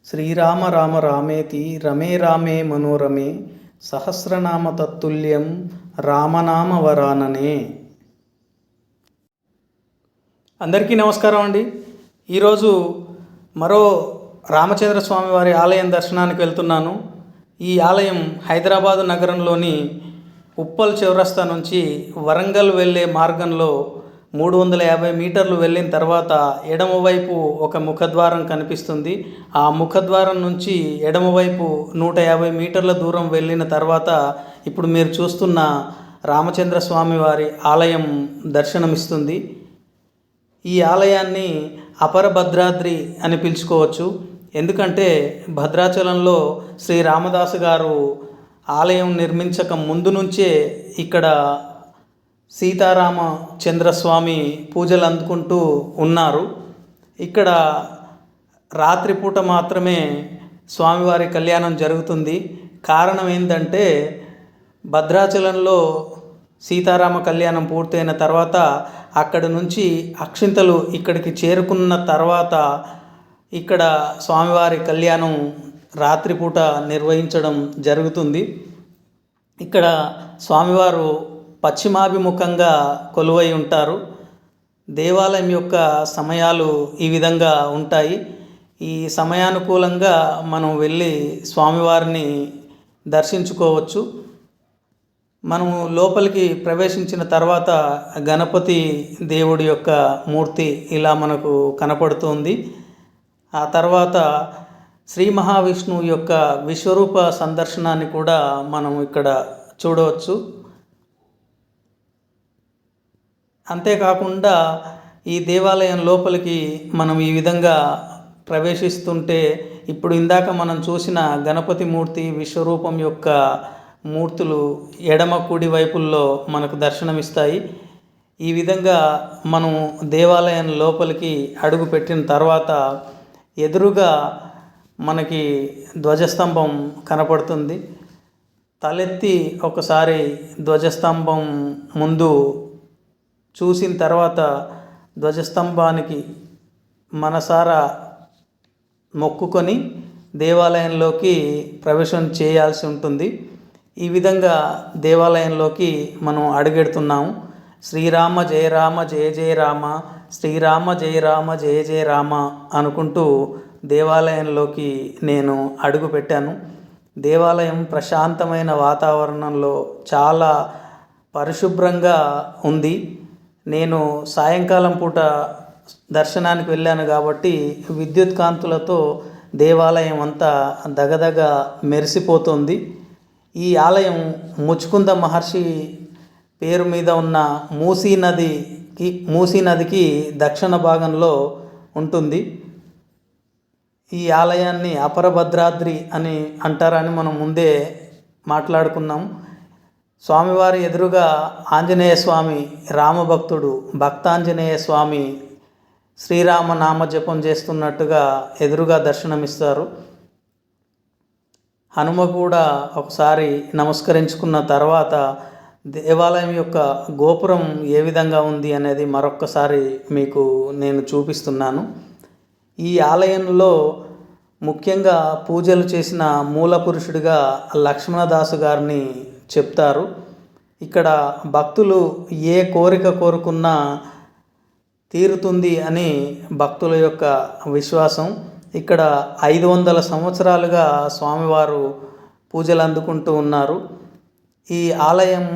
శ్రీరామ రామ రామేతి రమే రామే మనోరమే సహస్రనామ తత్తుల్యం రామనామ వరాననే. అందరికీ నమస్కారం అండి. ఈరోజు మరో రామచంద్ర స్వామి వారి ఆలయం దర్శనానికి వెళ్తున్నాను. ఈ ఆలయం హైదరాబాదు నగరంలోని ఉప్పల్ చౌరస్తా నుంచి వరంగల్ వెళ్ళే మార్గంలో 350 మీటర్లు వెళ్ళిన తర్వాత ఎడమవైపు ఒక ముఖద్వారం కనిపిస్తుంది. ఆ ముఖద్వారం నుంచి ఎడమవైపు 150 మీటర్ల దూరం వెళ్ళిన తర్వాత ఇప్పుడు మీరు చూస్తున్న రామచంద్ర స్వామి వారి ఆలయం దర్శనమిస్తుంది. ఈ ఆలయాన్ని అపర భద్రాద్రి అని పిలుచుకోవచ్చు. ఎందుకంటే భద్రాచలంలో శ్రీ రామదాసు గారు ఆలయం నిర్మించక ముందు నుంచే ఇక్కడ సీతారామచంద్రస్వామి పూజలు అందుకుంటూ ఉన్నారు. ఇక్కడ రాత్రిపూట మాత్రమే స్వామివారి కళ్యాణం జరుగుతుంది. కారణం ఏంటంటే భద్రాచలంలో సీతారామ కళ్యాణం పూర్తయిన తర్వాత అక్కడి నుంచి అక్షింతలు ఇక్కడికి చేరుకున్న తర్వాత ఇక్కడ స్వామివారి కళ్యాణం రాత్రిపూట నిర్వహించడం జరుగుతుంది. ఇక్కడ స్వామివారు పశ్చిమాభిముఖంగా కొలువై ఉంటారు. దేవాలయం యొక్క సమయాలు ఈ విధంగా ఉంటాయి. ఈ సమయానుకూలంగా మనం వెళ్ళి స్వామివారిని దర్శించుకోవచ్చు. మనము లోపలికి ప్రవేశించిన తర్వాత గణపతి దేవుడి యొక్క మూర్తి ఇలా మనకు కనపడుతుంది. ఆ తర్వాత శ్రీ మహావిష్ణువు యొక్క విశ్వరూప సందర్శనాన్ని కూడా మనం ఇక్కడ చూడవచ్చు. అంతేకాకుండా ఈ దేవాలయం లోపలికి మనం ఈ విధంగా ప్రవేశిస్తుంటే ఇప్పుడు ఇందాక మనం చూసిన గణపతి మూర్తి విశ్వరూపం యొక్క మూర్తులు ఎడమ కుడి వైపుల్లో మనకు దర్శనమిస్తాయి. ఈ విధంగా మనం దేవాలయం లోపలికి అడుగు పెట్టిన తర్వాత ఎదురుగా మనకి ధ్వజస్తంభం కనపడుతుంది. తలెత్తి ఒకసారి ధ్వజస్తంభం ముందు చూసిన తర్వాత ధ్వజస్తంభానికి మనసారా మొక్కుకొని దేవాలయంలోకి ప్రవేశం చేయాల్సి ఉంటుంది. ఈ విధంగా దేవాలయంలోకి మనం అడుగెడుతున్నాము. శ్రీరామ జయ రామ జయ జయ రామ, శ్రీరామ జయ రామ జయ జయ రామ అనుకుంటూ దేవాలయంలోకి నేను అడుగు పెట్టాను. దేవాలయం ప్రశాంతమైన వాతావరణంలో చాలా పరిశుభ్రంగా ఉంది. నేను సాయంకాలం పూట దర్శనానికి వెళ్ళాను కాబట్టి విద్యుత్ కాంతులతో దేవాలయం అంతా దగదగ మెరిసిపోతుంది. ఈ ఆలయం ముచ్చుకుంద మహర్షి పేరు మీద ఉన్న మూసీ నదికి దక్షిణ భాగంలో ఉంటుంది. ఈ ఆలయాన్ని అపర భద్రాద్రి అని అంటారని మనం ముందే మాట్లాడుకున్నాం. స్వామివారి ఎదురుగా ఆంజనేయ స్వామి రామభక్తుడు భక్తాంజనేయ స్వామి శ్రీరామ నామ జపం చేస్తున్నట్టుగా ఎదురుగా దర్శనమిస్తారు. హనుమ కూడా ఒకసారి నమస్కరించుకున్న తర్వాత దేవాలయం యొక్క గోపురం ఏ విధంగా ఉంది అనేది మరొక్కసారి మీకు నేను చూపిస్తున్నాను. ఈ ఆలయంలో ముఖ్యంగా పూజలు చేసిన మూల పురుషుడిగా లక్ష్మణదాసు గారిని చెప్తారు. ఇక్కడ భక్తులు ఏ కోరిక కోరుకున్నా తీరుతుంది అని భక్తుల యొక్క విశ్వాసం. ఇక్కడ 500 సంవత్సరాలుగా స్వామివారు పూజలు అందుకుంటూ ఉన్నారు. ఈ ఆలయం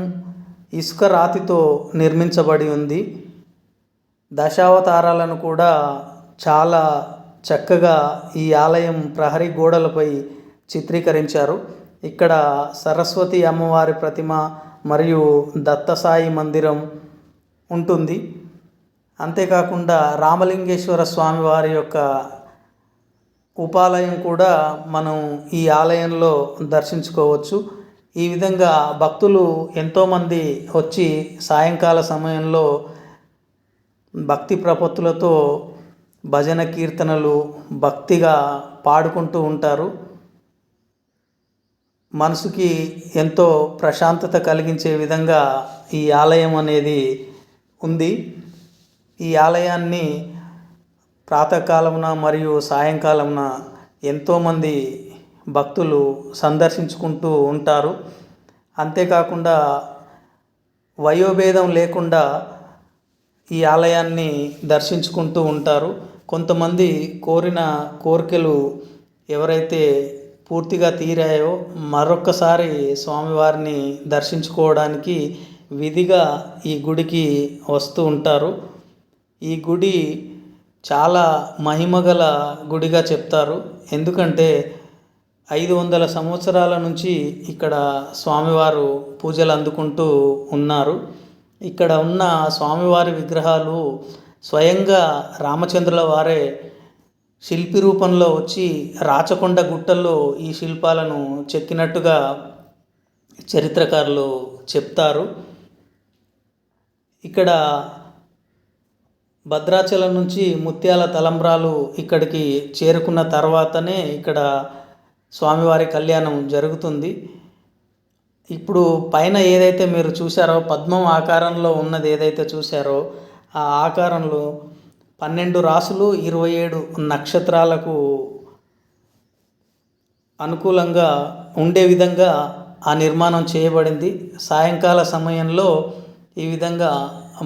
ఇసుక రాతితో నిర్మించబడి ఉంది. దశావతారాలను కూడా చాలా చక్కగా ఈ ఆలయం ప్రహరీ గోడలపై చిత్రీకరించారు. ఇక్కడ సరస్వతి అమ్మవారి ప్రతిమ మరియు దత్తసాయి మందిరం ఉంటుంది. అంతేకాకుండా రామలింగేశ్వర స్వామి వారి యొక్క ఉపాలయం కూడా మనం ఈ ఆలయంలో దర్శించుకోవచ్చు. ఈ విధంగా భక్తులు ఎంతోమంది వచ్చి సాయంకాల సమయంలో భక్తి ప్రపత్తులతో భజన కీర్తనలు భక్తిగా పాడుకుంటూ ఉంటారు. మనసుకి ఎంతో ప్రశాంతత కలిగించే విధంగా ఈ ఆలయం అనేది ఉంది. ఈ ఆలయాన్ని ప్రాతకాలమున మరియు సాయంకాలమున ఎంతోమంది భక్తులు సందర్శించుకుంటూ ఉంటారు. అంతేకాకుండా వయోభేదం లేకుండా ఈ ఆలయాన్ని దర్శించుకుంటూ ఉంటారు. కొంతమంది కోరిన కోరికలు ఎవరైతే పూర్తిగా తీరాయో మరొక్కసారి స్వామివారిని దర్శించుకోవడానికి విధిగా ఈ గుడికి వస్తూ ఉంటారు. ఈ గుడి చాలా మహిమగల గుడిగా చెప్తారు. ఎందుకంటే 500 సంవత్సరాల నుంచి ఇక్కడ స్వామివారు పూజలు అందుకుంటూ ఉన్నారు. ఇక్కడ ఉన్న స్వామివారి విగ్రహాలు స్వయంగా రామచంద్రుల వారే శిల్పి రూపంలో వచ్చి రాచకొండ గుట్టల్లో ఈ శిల్పాలను చెక్కినట్టుగా చరిత్రకారులు చెప్తారు. ఇక్కడ భద్రాచలం నుంచి ముత్యాల తలంబ్రాలు ఇక్కడికి చేరుకున్న తర్వాతనే ఇక్కడ స్వామివారి కళ్యాణం జరుగుతుంది. ఇప్పుడు పైన ఏదైతే మీరు చూసారో పద్మం ఆకారంలో ఉన్నది ఏదైతే చూసారో ఆ ఆకారంలో 12 రాసులు 27 నక్షత్రాలకు అనుకూలంగా ఉండే విధంగా ఆ నిర్మాణం చేయబడింది. సాయంకాల సమయంలో ఈ విధంగా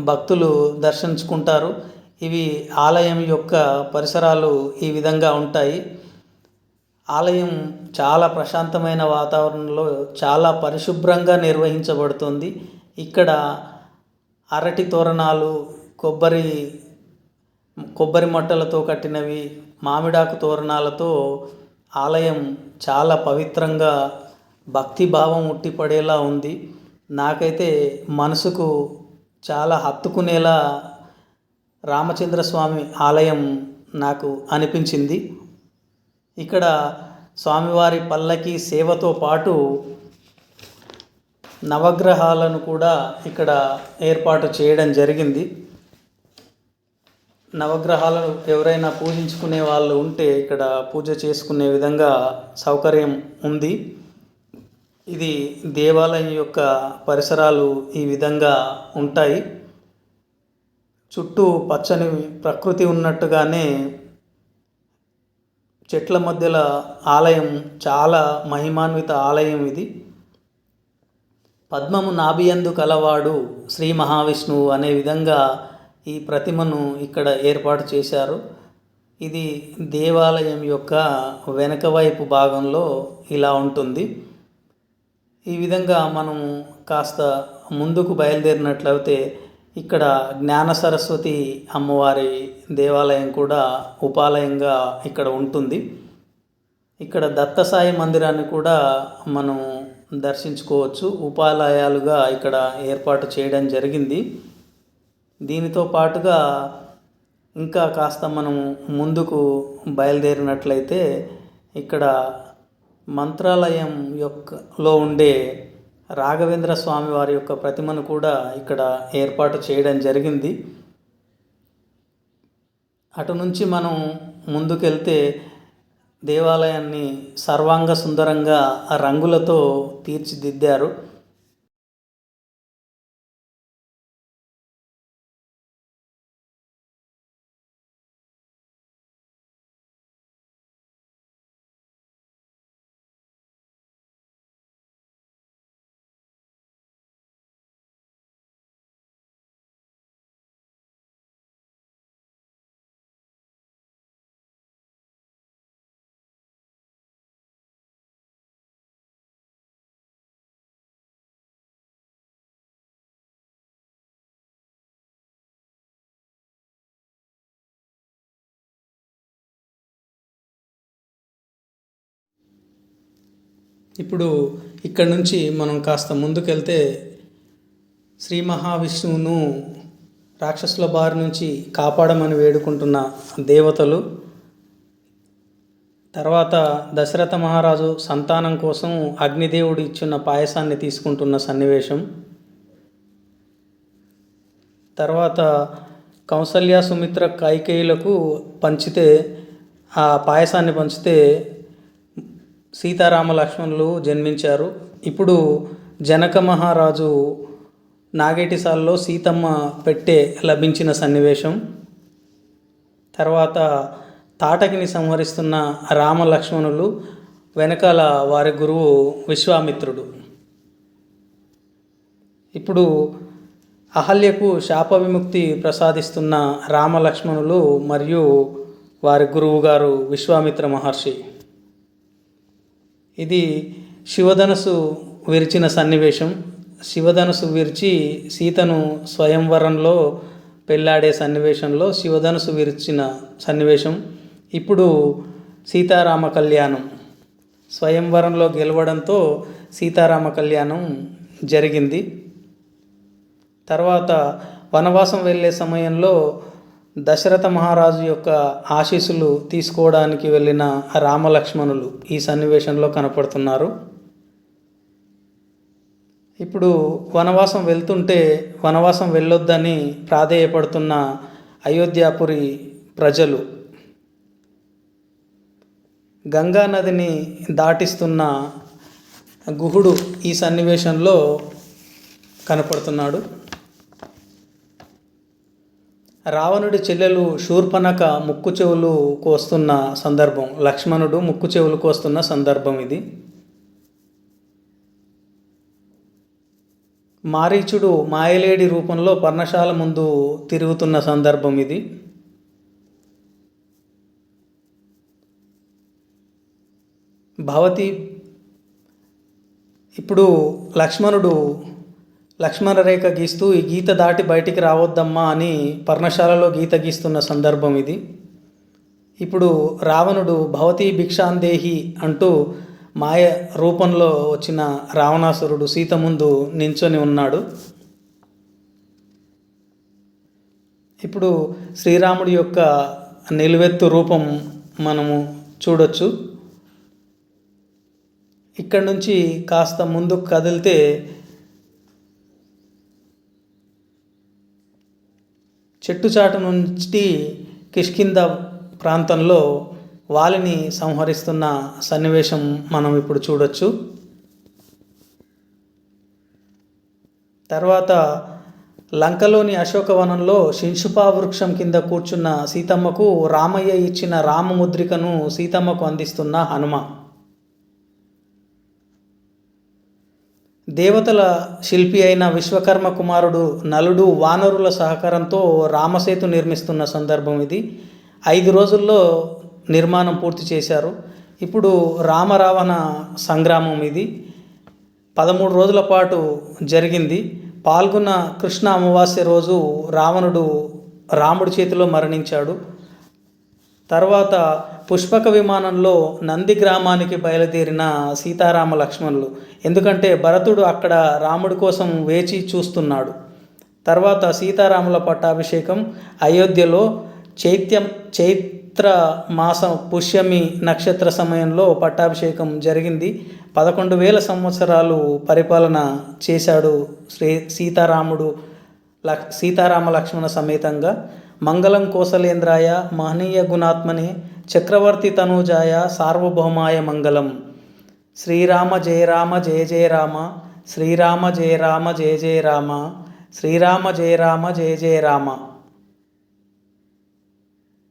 భక్తులు దర్శించుకుంటారు. ఇవి ఆలయం యొక్క పరిసరాలు ఈ విధంగా ఉంటాయి. ఆలయం చాలా ప్రశాంతమైన వాతావరణంలో చాలా పరిశుభ్రంగా నిర్వహించబడుతుంది. ఇక్కడ అరటి తోరణాలు, కొబ్బరి మట్టలతో కట్టినవి, మామిడాకు తోరణాలతో ఆలయం చాలా పవిత్రంగా భక్తిభావం ఉట్టిపడేలా ఉంది. నాకైతే మనసుకు చాలా హత్తుకునేలా రామచంద్రస్వామి ఆలయం నాకు అనిపించింది. ఇక్కడ స్వామివారి పల్లకి సేవతో పాటు నవగ్రహాలను కూడా ఇక్కడ ఏర్పాటు చేయడం జరిగింది. నవగ్రహాలను ఎవరైనా పూజించుకునే వాళ్ళు ఉంటే ఇక్కడ పూజ చేసుకునే విధంగా సౌకర్యం ఉంది. ఇది దేవాలయం యొక్క పరిసరాలు ఈ విధంగా ఉంటాయి. చుట్టూ పచ్చని ప్రకృతి ఉన్నట్టుగానే చెట్ల మధ్యలో ఆలయం చాలా మహిమాన్విత ఆలయం ఇది. పద్మము నాభియందు కలవాడు శ్రీ మహావిష్ణువు అనే విధంగా ఈ ప్రతిమను ఇక్కడ ఏర్పాటు చేశారు. ఇది దేవాలయం యొక్క వెనక వైపు భాగంలో ఇలా ఉంటుంది. ఈ విధంగా మనం కాస్త ముందుకు బయలుదేరినట్లయితే ఇక్కడ జ్ఞాన సరస్వతి అమ్మవారి దేవాలయం కూడా ఉపాలయంగా ఇక్కడ ఉంటుంది. ఇక్కడ దత్తసాయి మందిరాన్ని కూడా మనం దర్శించుకోవచ్చు. ఉపాలయాలుగా ఇక్కడ ఏర్పాటు చేయడం జరిగింది. దీనితో పాటుగా ఇంకా కాస్త మనం ముందుకు బయలుదేరినట్లయితే ఇక్కడ మంత్రాలయం లో ఉండే రాఘవేంద్ర స్వామి వారి యొక్క ప్రతిమను కూడా ఇక్కడ ఏర్పాటు చేయడం జరిగింది. అటు నుంచి మనం ముందుకెళ్తే దేవాలయాన్ని సర్వాంగ సుందరంగా రంగులతో తీర్చిదిద్దారు. ఇప్పుడు ఇక్కడ నుంచి మనం కాస్త ముందుకెళ్తే శ్రీ మహావిష్ణువును రాక్షసుల బారి నుంచి కాపాడమని వేడుకుంటున్న దేవతలు, తర్వాత దశరథ మహారాజు సంతానం కోసం అగ్నిదేవుడు ఇచ్చిన పాయసాన్ని తీసుకుంటున్న సన్నివేశం, తర్వాత కౌసల్య సుమిత్ర కైకేయులకు ఆ పాయసాన్ని పంచితే సీతారామ లక్ష్మణులు జన్మించారు. ఇప్పుడు జనక మహారాజు నాగేటిసాల్లో సీతమ్మ పెట్టె లభించిన సన్నివేశం, తర్వాత తాటకిని సంహరిస్తున్న రామ లక్ష్మణులు, వెనకాల వారి గురువు విశ్వామిత్రుడు. ఇప్పుడు అహల్యకు శాప విముక్తి ప్రసాదిస్తున్న రామ లక్ష్మణులు మరియు వారి గురువు గారు విశ్వామిత్ర మహర్షి. ఇది శివధనుసు విరిచిన సన్నివేశం. శివధనుసు విరిచి సీతను స్వయంవరంలో పెళ్ళాడే సన్నివేశంలో శివధనుసు విరిచిన సన్నివేశం. ఇప్పుడు సీతారామ కళ్యాణం, స్వయంవరంలో గెలవడంతో సీతారామ కళ్యాణం జరిగింది. తర్వాత వనవాసం వెళ్ళే సమయంలో దశరథ మహారాజు యొక్క ఆశీస్సులు తీసుకోవడానికి వెళ్ళిన రామలక్ష్మణులు ఈ సన్నివేశంలో కనపడుతున్నారు. ఇప్పుడు వనవాసం వెళ్తుంటే వనవాసం వెళ్ళొద్దని ప్రాధేయపడుతున్న అయోధ్యాపురి ప్రజలు, గంగా నదిని దాటిస్తున్న గుహుడు ఈ సన్నివేశంలో కనపడుతున్నాడు. రావణుడి చెల్లెలు శూర్పణఖ ముక్కు చెవులు కోస్తున్న సందర్భం, లక్ష్మణుడు ముక్కు చెవులు కోస్తున్న సందర్భం ఇది. మారీచుడు మాయలేడి రూపంలో పర్ణశాల ముందు తిరుగుతున్న సందర్భం ఇది. భవతి ఇప్పుడు లక్ష్మణుడు లక్ష్మణ రేఖ గీస్తూ ఈ గీత దాటి బయటికి రావద్దమ్మా అని పర్ణశాలలో గీత గీస్తున్న సందర్భం ఇది. ఇప్పుడు రావణుడు భవతి భిక్షాందేహి అంటూ మాయ రూపంలో వచ్చిన రావణాసురుడు సీత ముందు నించొని ఉన్నాడు. ఇప్పుడు శ్రీరాముడి యొక్క నిలువెత్తు రూపం మనము చూడొచ్చు. ఇక్కడి నుంచి కాస్త ముందుకు కదిలితే చెట్టుచాటు నుంచి కిష్కింద ప్రాంతంలో వాలిని సంహరిస్తున్న సన్నివేశం మనం ఇప్పుడు చూడొచ్చు. తర్వాత లంకలోని అశోకవనంలో శింశుపా వృక్షం కింద కూర్చున్న సీతమ్మకు రామయ్య ఇచ్చిన రామముద్రికను సీతమ్మకు అందిస్తున్న హనుమ. దేవతల శిల్పి అయిన విశ్వకర్మ కుమారుడు నలుడు వానరుల సహకారంతో రామసేతు నిర్మిస్తున్న సందర్భం ఇది. 5 రోజుల్లో నిర్మాణం పూర్తి చేశారు. ఇప్పుడు రామరావణ సంగ్రామం ఇది 13 రోజుల పాటు జరిగింది. పాల్గొన్న కృష్ణ అమావాస్య రోజు రావణుడు రాముడి చేతిలో మరణించాడు. తర్వాత పుష్పక విమానంలో నంది గ్రామానికి బయలుదేరిన సీతారామ లక్ష్మణులు, ఎందుకంటే భరతుడు అక్కడ రాముడి కోసం వేచి చూస్తున్నాడు. తర్వాత సీతారాముల పట్టాభిషేకం అయోధ్యలో చైత్ర మాసం పుష్యమి నక్షత్ర సమయంలో పట్టాభిషేకం జరిగింది. 11,000 సంవత్సరాలు పరిపాలన చేశాడు సీతారామ లక్ష్మణ సమేతంగా. మంగళం కోసలేంద్రాయ మహనీయ గుణాత్మనే చక్రవర్తి తనూజాయ సార్వభౌమాయ మంగళం. శ్రీరామ జయ రామ జయ జయ రామ, శ్రీరామ జయ రామ జయ జయ రామ, శ్రీరామ జయ రామ జయ జయ రామ.